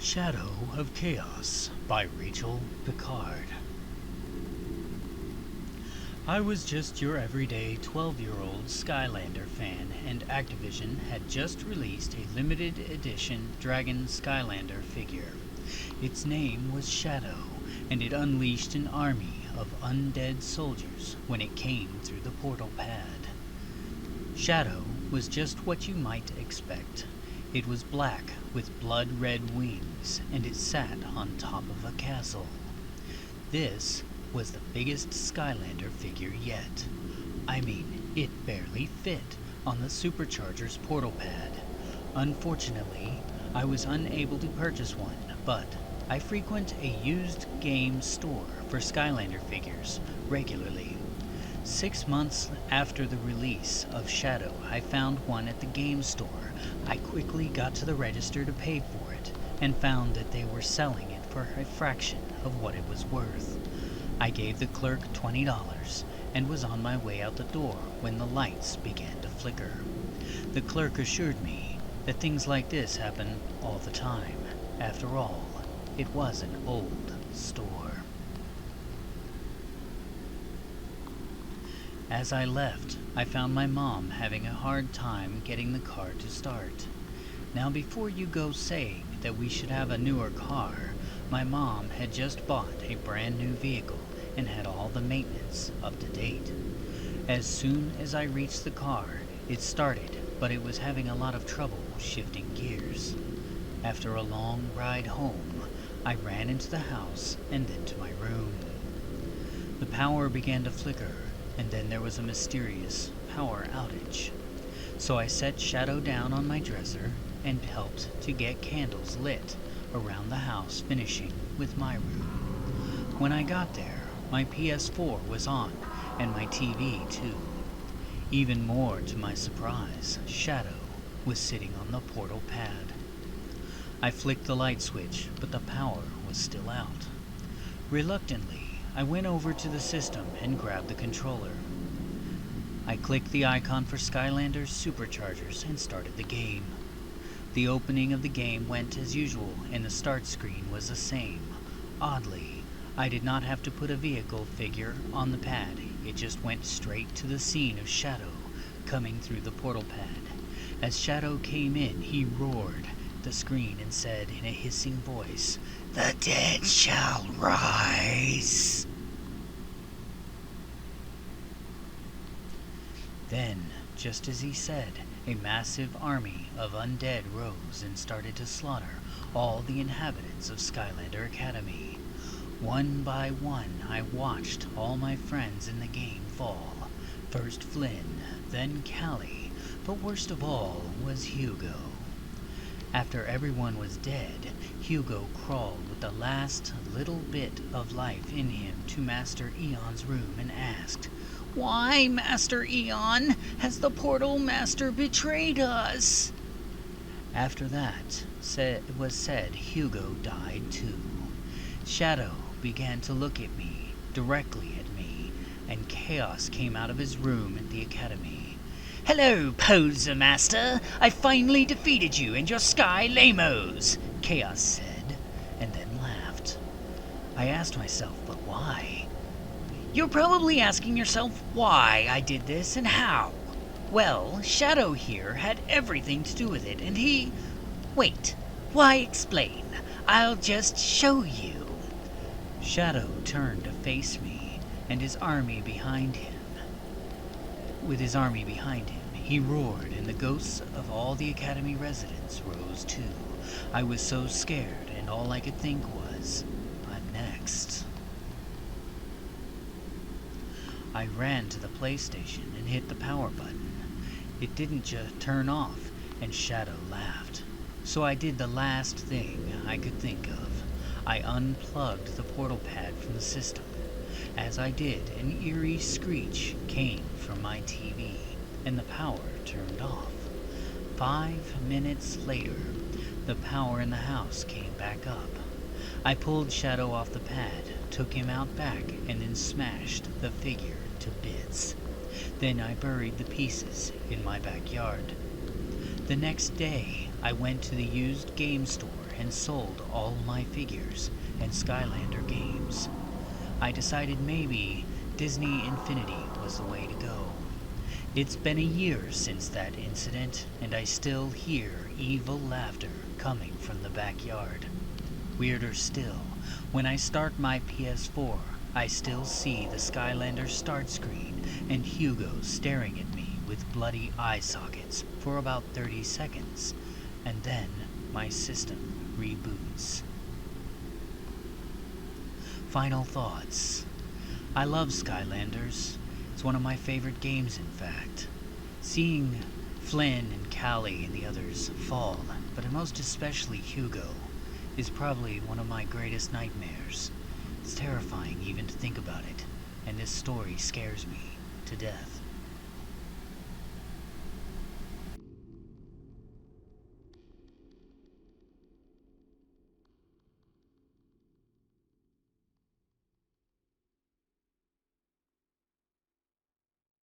Shadow of Chaos by Rachel Picard. I was just your everyday 12-year-old Skylander fan, and Activision had just released a limited edition Dragon Skylander figure. Its name was Shadow, and it unleashed an army of undead soldiers when it came through the portal pad. Shadow was just what you might expect. It was black with blood-red wings, and it sat on top of a castle. This was the biggest Skylander figure yet. I mean, it barely fit on the Supercharger's portal pad. Unfortunately, I was unable to purchase one, but I frequent a used game store for Skylander figures regularly. 6 months after the release of Shadow, I found one at the game store. I quickly got to the register to pay for it, and found that they were selling it for a fraction of what it was worth. I gave the clerk $20 and was on my way out the door when the lights began to flicker. The clerk assured me that things like this happen all the time. After all, it was an old store. As I left, I found my mom having a hard time getting the car to start. Now, before you go saying that we should have a newer car, my mom had just bought a brand new vehicle and had all the maintenance up to date. As soon as I reached the car, it started, but it was having a lot of trouble shifting gears. After a long ride home, I ran into the house and then to my room. The power began to flicker, and then there was a mysterious power outage. So I set Shadow down on my dresser and helped to get candles lit around the house, finishing with my room. When I got there, my PS4 was on, and my TV too. Even more to my surprise, Shadow was sitting on the portal pad. I flicked the light switch, but the power was still out. Reluctantly, I went over to the system and grabbed the controller. I clicked the icon for Skylander's Superchargers and started the game. The opening of the game went as usual, and the start screen was the same. Oddly, I did not have to put a vehicle figure on the pad. It just went straight to the scene of Shadow coming through the portal pad. As Shadow came in, he roared at the screen and said in a hissing voice, "The dead shall rise." Then, just as he said, a massive army of undead rose and started to slaughter all the inhabitants of Skylander Academy. One by one, I watched all my friends in the game fall. First Flynn, then Callie, but worst of all was Hugo. After everyone was dead, Hugo crawled with the last little bit of life in him to Master Eon's room and asked, "Why, Master Eon, has the Portal Master betrayed us?" After that was said, Hugo died too. Shadow began to look at me, directly at me, and Chaos came out of his room at the academy. "Hello, Poser Master! I finally defeated you and your Sky Lamos!" Chaos said, and then laughed. I asked myself, but why? You're probably asking yourself why I did this and how. Well, Shadow here had everything to do with it, and he... Wait, why explain? I'll just show you. Shadow turned to face me, and his army behind him. With his army behind him, he roared, and the ghosts of all the Academy residents rose too. I was so scared, and all I could think was, I'm next. I ran to the PlayStation and hit the power button. It didn't just turn off, and Shadow laughed. So I did the last thing I could think of. I unplugged the portal pad from the system. As I did, an eerie screech came from my TV, and the power turned off. 5 minutes later, the power in the house came back up. I pulled Shadow off the pad, took him out back, and then smashed the figure to bits. Then I buried the pieces in my backyard. The next day, I went to the used game store and sold all my figures and Skylander games. I decided maybe Disney Infinity was the way to go. It's been a year since that incident, and I still hear evil laughter coming from the backyard. Weirder still, when I start my PS4, I still see the Skylander start screen and Hugo staring at me with bloody eye sockets for about 30 seconds, and then my system reboots. Final thoughts. I love Skylanders. It's one of my favorite games, in fact. Seeing Flynn and Callie and the others fall, but most especially Hugo, is probably one of my greatest nightmares. It's terrifying even to think about it, and this story scares me to death.